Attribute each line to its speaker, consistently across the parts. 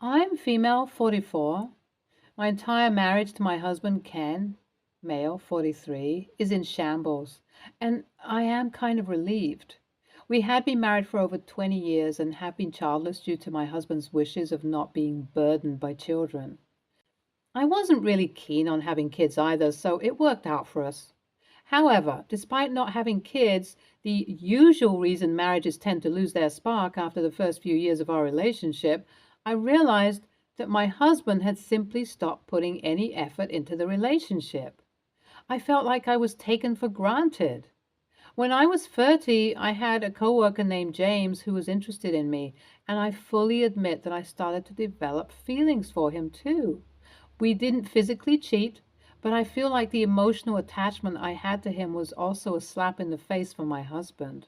Speaker 1: I'm female, 44. My entire marriage to my husband, Ken, male, 43, is in shambles, and I am kind of relieved. We had been married for over 20 years and have been childless due to my husband's wishes of not being burdened by children. I wasn't really keen on having kids either, so it worked out for us. However, despite not having kids, the usual reason marriages tend to lose their spark after the first few years of our relationship, I realized that my husband had simply stopped putting any effort into the relationship. I felt like I was taken for granted. When I was 30, I had a coworker named James who was interested in me, and I fully admit that I started to develop feelings for him too. We didn't physically cheat, but I feel like the emotional attachment I had to him was also a slap in the face for my husband.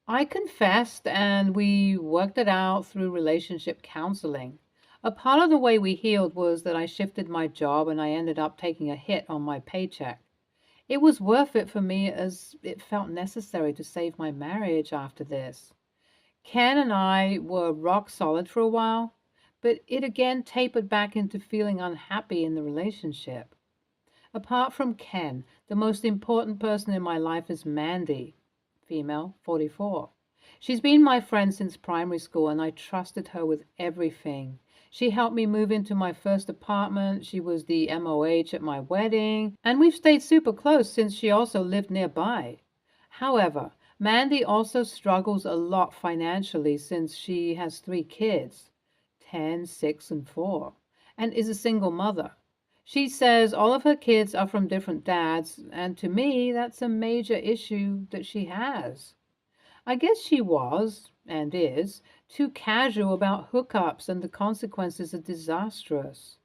Speaker 1: I confessed and we worked it out through relationship counseling. A part of the way we healed was that I shifted my job and I ended up taking a hit on my paycheck. It was worth it for me as it felt necessary to save my marriage after this. Ken and I were rock solid for a while, but it again tapered back into feeling unhappy in the relationship. Apart from Ken, the most important person in my life is Mandy, female, 44. She's been my friend since primary school and I trusted her with everything. She helped me move into my first apartment, she was the MOH at my wedding, and we've stayed super close since she also lived nearby. However, Mandy also struggles a lot financially since she has three kids, 10, 6, and 4, and is a single mother. She says all of her kids are from different dads, and to me, that's a major issue that she has. I guess she was, and is, too casual about hookups, and the consequences are disastrous.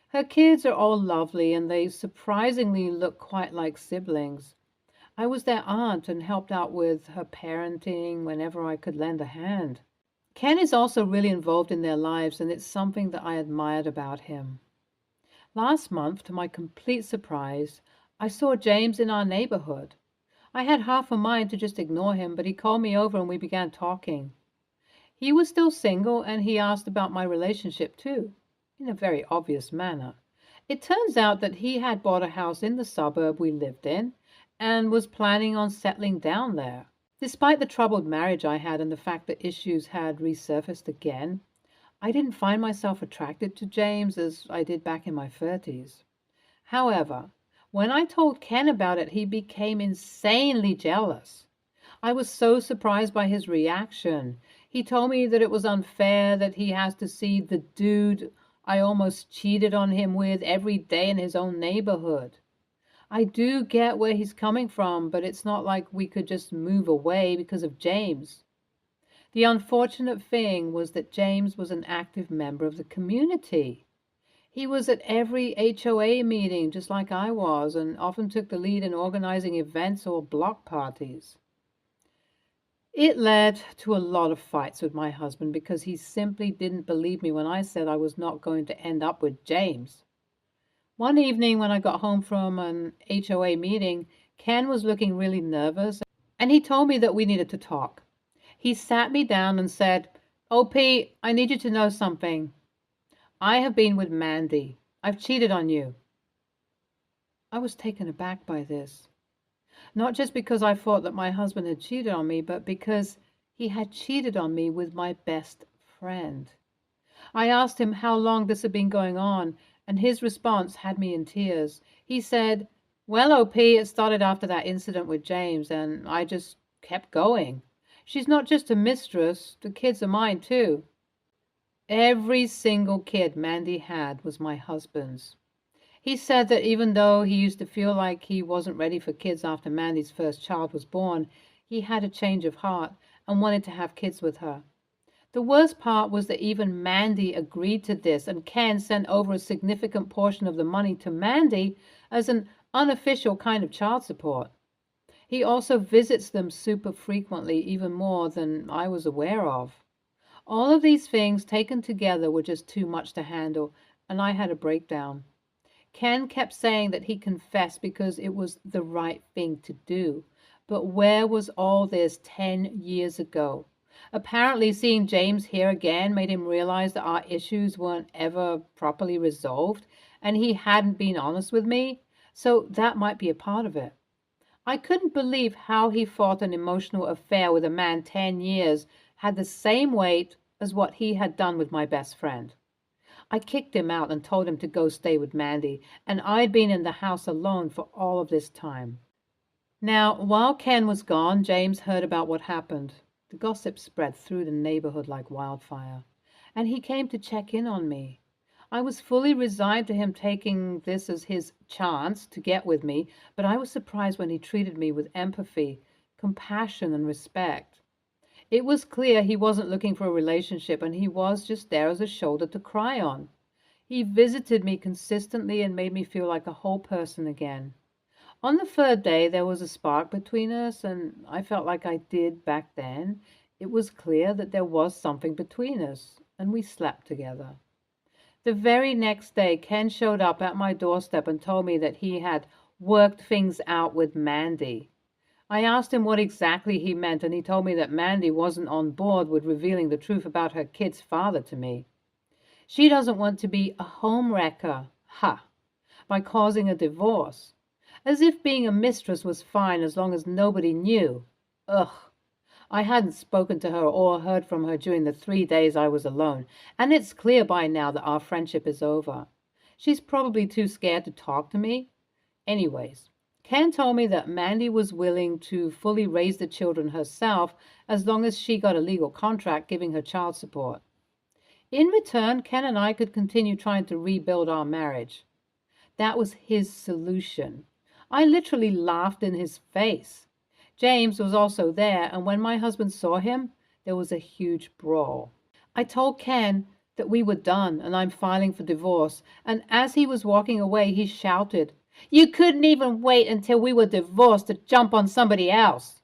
Speaker 1: Her kids are all lovely, and they surprisingly look quite like siblings. I was their aunt and helped out with her parenting whenever I could lend a hand. Ken is also really involved in their lives, and it's something that I admired about him. Last month, to my complete surprise, I saw James in our neighborhood. I had half a mind to just ignore him, but he called me over and we began talking. He was still single and he asked about my relationship too, in a very obvious manner. It turns out that he had bought a house in the suburb we lived in and was planning on settling down there. Despite the troubled marriage I had and the fact that issues had resurfaced again, I didn't find myself attracted to James as I did back in my 30s. However, when I told Ken about it, he became insanely jealous. I was so surprised by his reaction. He told me that it was unfair that he has to see the dude I almost cheated on him with every day in his own neighborhood. I do get where he's coming from, but it's not like we could just move away because of James. The unfortunate thing was that James was an active member of the community. He was at every HOA meeting, just like I was, and often took the lead in organizing events or block parties. It led to a lot of fights with my husband because he simply didn't believe me when I said I was not going to end up with James. One evening when I got home from an HOA meeting, Ken was looking really nervous, and he told me that we needed to talk. He sat me down and said, "OP, I need you to know something. I have been with Mandy. I've cheated on you." I was taken aback by this. Not just because I thought that my husband had cheated on me, but because he had cheated on me with my best friend. I asked him how long this had been going on, and his response had me in tears. He said, "Well, OP, it started after that incident with James, and I just kept going. She's not just a mistress, the kids are mine too." Every single kid Mandy had was my husband's. He said that even though he used to feel like he wasn't ready for kids after Mandy's first child was born, he had a change of heart and wanted to have kids with her. The worst part was that even Mandy agreed to this, and Ken sent over a significant portion of the money to Mandy as an unofficial kind of child support. He also visits them super frequently, even more than I was aware of. All of these things taken together were just too much to handle, and I had a breakdown. Ken kept saying that he confessed because it was the right thing to do. But where was all this 10 years ago? Apparently, seeing James here again made him realize that our issues weren't ever properly resolved, and he hadn't been honest with me, so that might be a part of it. I couldn't believe how he thought an emotional affair with a man 10 years had the same weight as what he had done with my best friend. I kicked him out and told him to go stay with Mandy, and I'd been in the house alone for all of this time. Now, while Ken was gone, James heard about what happened. The gossip spread through the neighborhood like wildfire, and he came to check in on me. I was fully resigned to him taking this as his chance to get with me, but I was surprised when he treated me with empathy, compassion, and respect. It was clear he wasn't looking for a relationship, and he was just there as a shoulder to cry on. He visited me consistently and made me feel like a whole person again. On the third day, there was a spark between us, and I felt like I did back then. It was clear that there was something between us, and we slept together. The very next day, Ken showed up at my doorstep and told me that he had worked things out with Mandy. I asked him what exactly he meant, and he told me that Mandy wasn't on board with revealing the truth about her kid's father to me. She doesn't want to be a homewrecker, by causing a divorce. As if being a mistress was fine as long as nobody knew. Ugh. I hadn't spoken to her or heard from her during the 3 days I was alone, and it's clear by now that our friendship is over. She's probably too scared to talk to me. Anyways, Ken told me that Mandy was willing to fully raise the children herself as long as she got a legal contract giving her child support. In return, Ken and I could continue trying to rebuild our marriage. That was his solution. I literally laughed in his face. James was also there, and when my husband saw him, there was a huge brawl. I told Ken that we were done and I'm filing for divorce, and as he was walking away, he shouted, "You couldn't even wait until we were divorced to jump on somebody else."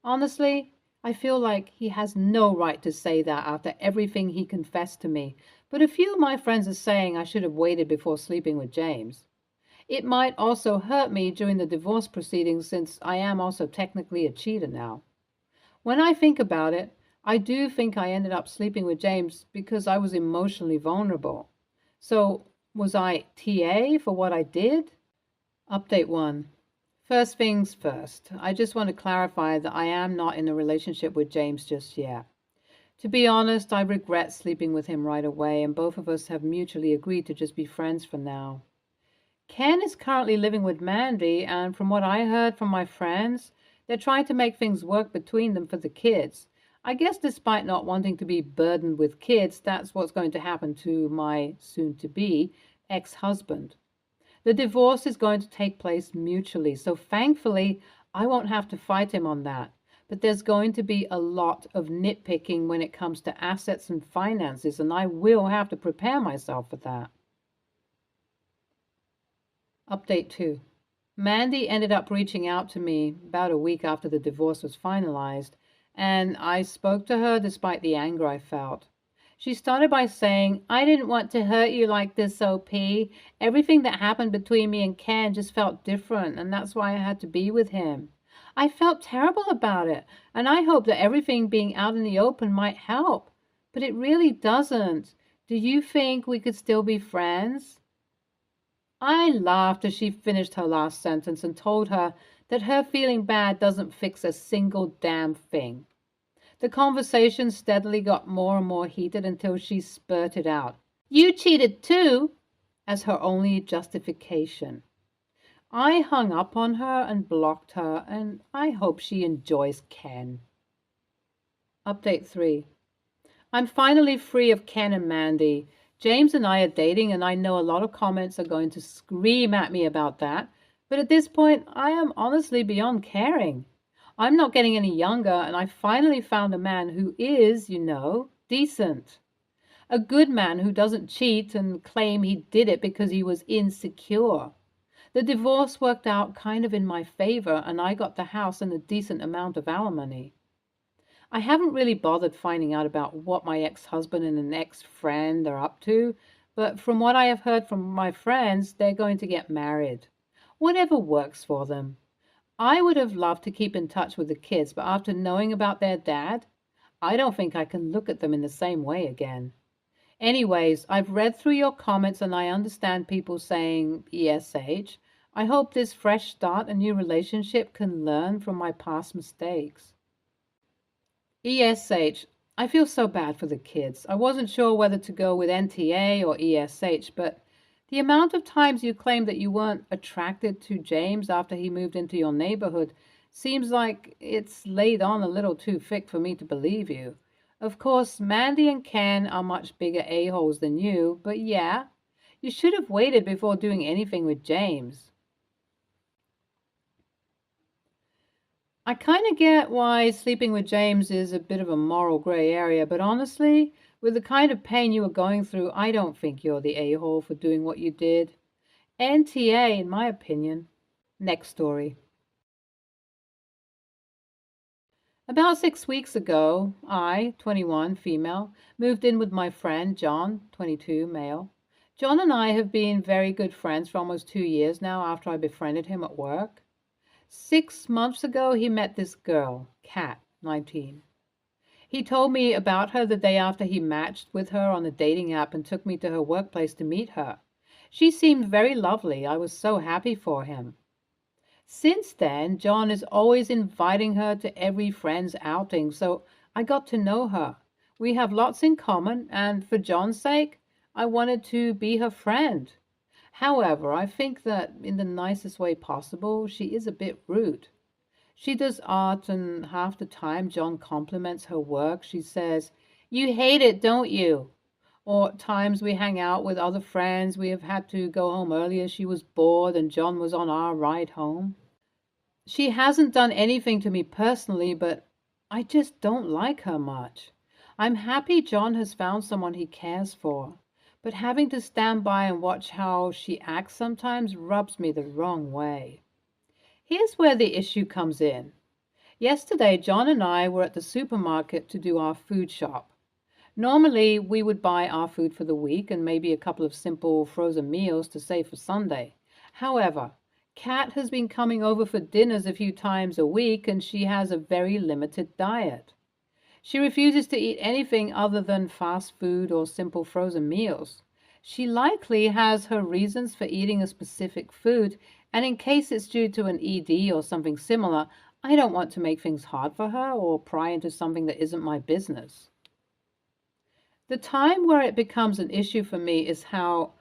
Speaker 1: Honestly, I feel like he has no right to say that after everything he confessed to me, but a few of my friends are saying I should have waited before sleeping with James. It might also hurt me during the divorce proceedings since I am also technically a cheater now. When I think about it, I do think I ended up sleeping with James because I was emotionally vulnerable. So, was I TA for what I did? Update 1. First things first, I just want to clarify that I am not in a relationship with James just yet. To be honest, I regret sleeping with him right away, and both of us have mutually agreed to just be friends for now. Ken is currently living with Mandy, and from what I heard from my friends, they're trying to make things work between them for the kids. I guess despite not wanting to be burdened with kids, that's what's going to happen to my soon-to-be ex-husband. The divorce is going to take place mutually, so thankfully I won't have to fight him on that. But there's going to be a lot of nitpicking when it comes to assets and finances, and I will have to prepare myself for that. Update 2. Mandy ended up reaching out to me about a week after the divorce was finalized, and I spoke to her despite the anger I felt. She started by saying, "I didn't want to hurt you like this, OP. Everything that happened between me and Ken just felt different, and that's why I had to be with him. I felt terrible about it, and I hope that everything being out in the open might help. But it really doesn't. Do you think we could still be friends?" I laughed as she finished her last sentence and told her that her feeling bad doesn't fix a single damn thing. The conversation steadily got more and more heated until she spurted out, "You cheated too," as her only justification. I hung up on her and blocked her, and I hope she enjoys Ken. Update 3. I'm finally free of Ken and Mandy. James and I are dating, and I know a lot of comments are going to scream at me about that, but at this point, I am honestly beyond caring. I'm not getting any younger, and I finally found a man who is, decent. A good man who doesn't cheat and claim he did it because he was insecure. The divorce worked out kind of in my favor, and I got the house and a decent amount of alimony. I haven't really bothered finding out about what my ex-husband and an ex-friend are up to, but from what I have heard from my friends, they're going to get married. Whatever works for them. I would have loved to keep in touch with the kids, but after knowing about their dad, I don't think I can look at them in the same way again. Anyways, I've read through your comments and I understand people saying ESH. I hope this fresh start, a new relationship, can learn from my past mistakes. ESH. I feel so bad for the kids. I wasn't sure whether to go with NTA or ESH, but the amount of times you claim that you weren't attracted to James after he moved into your neighborhood seems like it's laid on a little too thick for me to believe you. Of course, Mandy and Ken are much bigger a-holes than you, but yeah, you should have waited before doing anything with James. I kind of get why sleeping with James is a bit of a moral gray area, but honestly, with the kind of pain you were going through, I don't think you're the a-hole for doing what you did. NTA, in my opinion. Next story. About 6 weeks ago, I, 21, female, moved in with my friend John, 22, male. John and I have been very good friends for almost 2 years now after I befriended him at work. 6 months ago, he met this girl, Kat, 19. He told me about her the day after he matched with her on a dating app and took me to her workplace to meet her. She seemed very lovely. I was so happy for him. Since then, John is always inviting her to every friend's outing, so I got to know her. We have lots in common, and for John's sake, I wanted to be her friend. However, I think that in the nicest way possible, she is a bit rude. She does art, and half the time John compliments her work. She says, "You hate it, don't you?" Or times we hang out with other friends, we have had to go home earlier. She was bored, and John was on our ride home. She hasn't done anything to me personally, but I just don't like her much. I'm happy John has found someone he cares for, but having to stand by and watch how she acts sometimes rubs me the wrong way. Here's where the issue comes in. Yesterday, John and I were at the supermarket to do our food shop. Normally, we would buy our food for the week and maybe a couple of simple frozen meals to save for Sunday. However, Kat has been coming over for dinners a few times a week and she has a very limited diet. She refuses to eat anything other than fast food or simple frozen meals. She likely has her reasons for eating a specific food, and in case it's due to an ED or something similar, I don't want to make things hard for her or pry into something that isn't my business. The time where it becomes an issue for me is how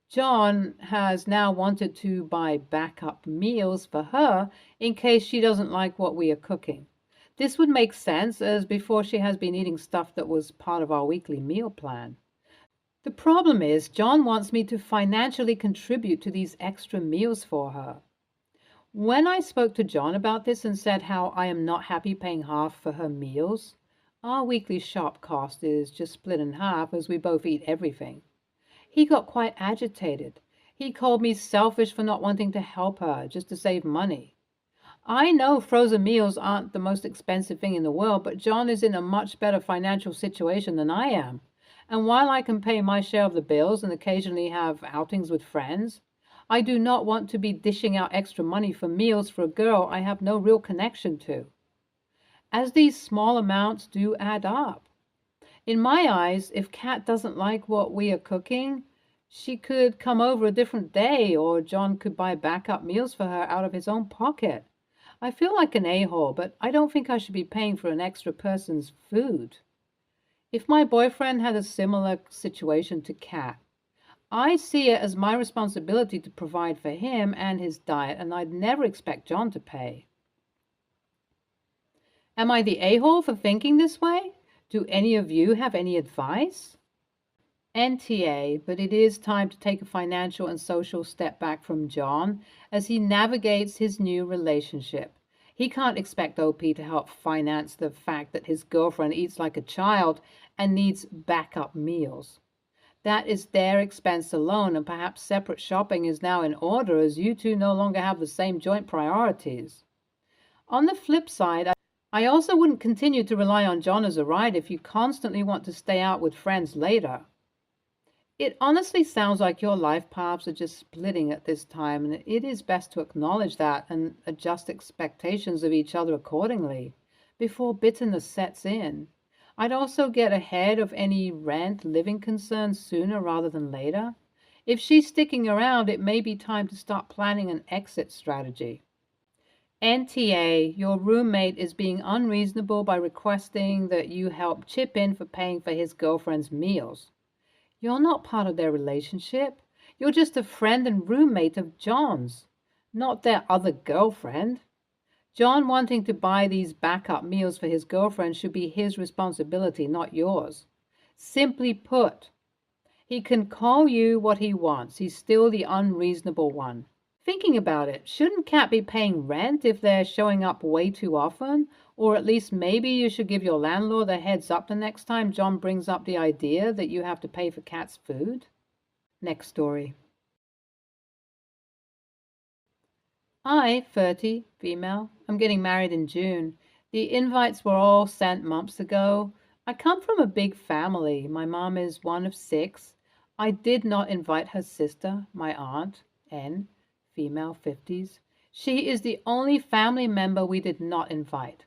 Speaker 1: John has now wanted to buy backup meals for her in case she doesn't like what we are cooking. This would make sense, as before she has been eating stuff that was part of our weekly meal plan. The problem is John wants me to financially contribute to these extra meals for her. When I spoke to John about this and said how I am not happy paying half for her meals, our weekly shop cost is just split in half as we both eat everything. He got quite agitated. He called me selfish for not wanting to help her, just to save money. I know frozen meals aren't the most expensive thing in the world, but John is in a much better financial situation than I am. And while I can pay my share of the bills and occasionally have outings with friends, I do not want to be dishing out extra money for meals for a girl I have no real connection to, as these small amounts do add up. In my eyes, if Kat doesn't like what we are cooking, she could come over a different day, or John could buy backup meals for her out of his own pocket. I feel like an a-hole, but I don't think I should be paying for an extra person's food. If my boyfriend had a similar situation to Kat, I see it as my responsibility to provide for him and his diet, and I'd never expect John to pay. Am I the a-hole for thinking this way? Do any of you have any advice? NTA, but it is time to take a financial and social step back from John as he navigates his new relationship. He can't expect OP to help finance the fact that his girlfriend eats like a child and needs backup meals. That is their expense alone, and perhaps separate shopping is now in order as you two no longer have the same joint priorities. On the flip side, I also wouldn't continue to rely on John as a ride if you constantly want to stay out with friends later. It honestly sounds like your life paths are just splitting at this time, and it is best to acknowledge that and adjust expectations of each other accordingly before bitterness sets in. I'd also get ahead of any rent living concerns sooner rather than later. If she's sticking around, it may be time to start planning an exit strategy. NTA, your roommate is being unreasonable by requesting that you help chip in for paying for his girlfriend's meals. You're not part of their relationship. You're just a friend and roommate of John's, not their other girlfriend. John wanting to buy these backup meals for his girlfriend should be his responsibility, not yours. Simply put, he can call you what he wants. He's still the unreasonable one. Thinking about it, shouldn't Cat be paying rent if they're showing up way too often? Or at least maybe you should give your landlord a heads up the next time John brings up the idea that you have to pay for Cat's food? Next story. I, 30, female. I'm getting married in June. The invites were all sent months ago. I come from a big family. My mom is one of 6. I did not invite her sister, my aunt, N, female, 50s. She is the only family member we did not invite.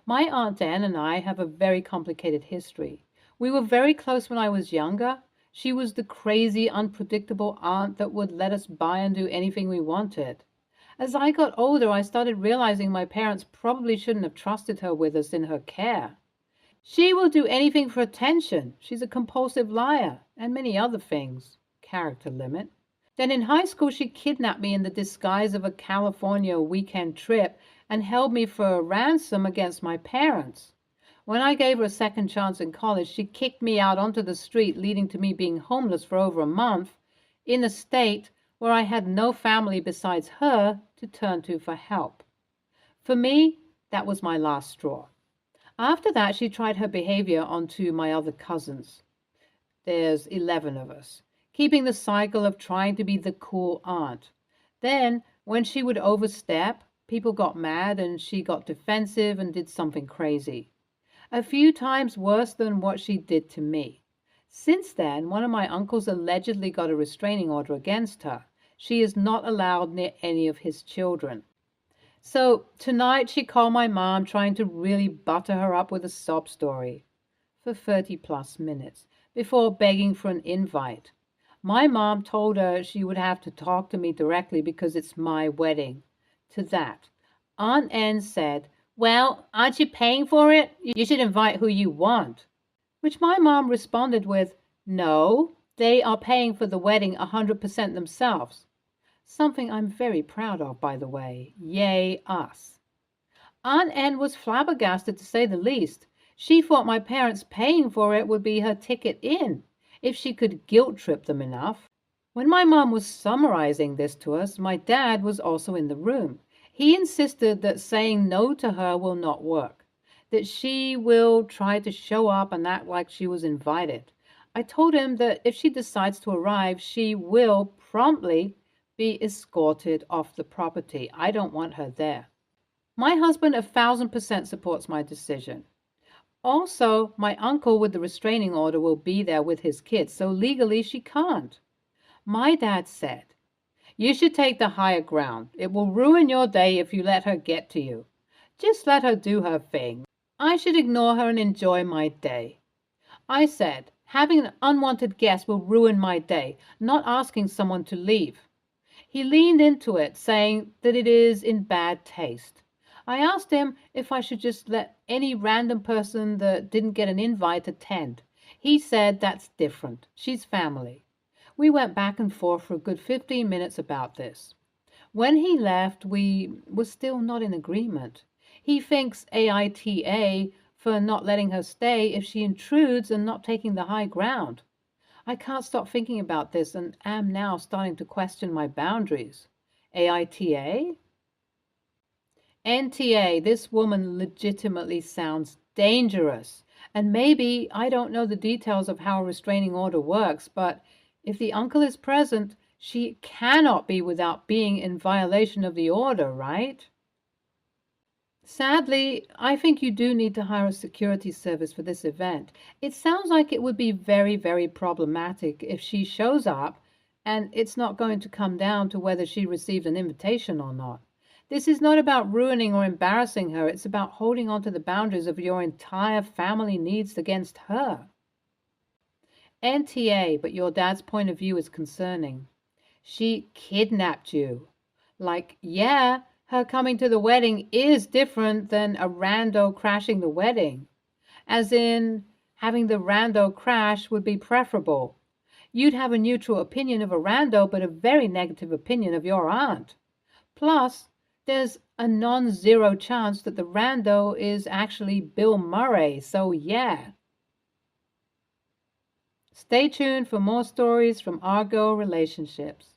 Speaker 1: My Aunt Anne and I have a very complicated history. We were very close when I was younger. She was the crazy, unpredictable aunt that would let us buy and do anything we wanted. As I got older, I started realizing my parents probably shouldn't have trusted her with us in her care. She will do anything for attention. She's a compulsive liar, and many other things. Character limit. Then in high school, she kidnapped me in the disguise of a California weekend trip and held me for a ransom against my parents. When I gave her a second chance in college, she kicked me out onto the street, leading to me being homeless for over a month in a state where I had no family besides her to turn to for help. For me, that was my last straw. After that, she tried her behavior onto my other cousins. There's 11 of us, keeping the cycle of trying to be the cool aunt. Then, when she would overstep, people got mad and she got defensive and did something crazy. A few times worse than what she did to me. Since then, one of my uncles allegedly got a restraining order against her. She is not allowed near any of his children. So tonight she called my mom, trying to really butter her up with a sob story for 30+ minutes before begging for an invite. My mom told her she would have to talk to me directly because it's my wedding. To that, Aunt Anne said, "Well, aren't you paying for it? You should invite who you want." Which my mom responded with, "No, they are paying for the wedding 100% themselves." Something I'm very proud of, by the way. Yay, us. Aunt Anne was flabbergasted, to say the least. She thought my parents paying for it would be her ticket in, if she could guilt trip them enough. When my mom was summarizing this to us, my dad was also in the room. He insisted that saying no to her will not work, that she will try to show up and act like she was invited. I told him that if she decides to arrive, she will promptly be escorted off the property. I don't want her there. My husband 1,000% supports my decision. Also, my uncle with the restraining order will be there with his kids, so legally she can't. My dad said, "You should take the higher ground. It will ruin your day if you let her get to you. Just let her do her thing. I should ignore her and enjoy my day." I said, "Having an unwanted guest will ruin my day, not asking someone to leave." He leaned into it, saying that it is in bad taste. I asked him if I should just let any random person that didn't get an invite attend. He said that's different. She's family. We went back and forth for a good 15 minutes about this. When he left, we were still not in agreement. He thinks aita for not letting her stay if she intrudes and not taking the high ground. I can't stop thinking about this and am now starting to question my boundaries. aita? NTA, this woman legitimately sounds dangerous. And maybe I don't know the details of how a restraining order works, but if the uncle is present, she cannot be without being in violation of the order, right? Sadly, I think you do need to hire a security service for this event. It sounds like it would be very, very problematic if she shows up and it's not going to come down to whether she received an invitation or not. This is not about ruining or embarrassing her. It's about holding on to the boundaries of your entire family needs against her. NTA, but your dad's point of view is concerning. She kidnapped you. Like, yeah, her coming to the wedding is different than a rando crashing the wedding. As in, having the rando crash would be preferable. You'd have a neutral opinion of a rando, but a very negative opinion of your aunt. Plus, there's a non zero chance that the rando is actually Bill Murray, so yeah. Stay tuned for more stories from our girl relationships.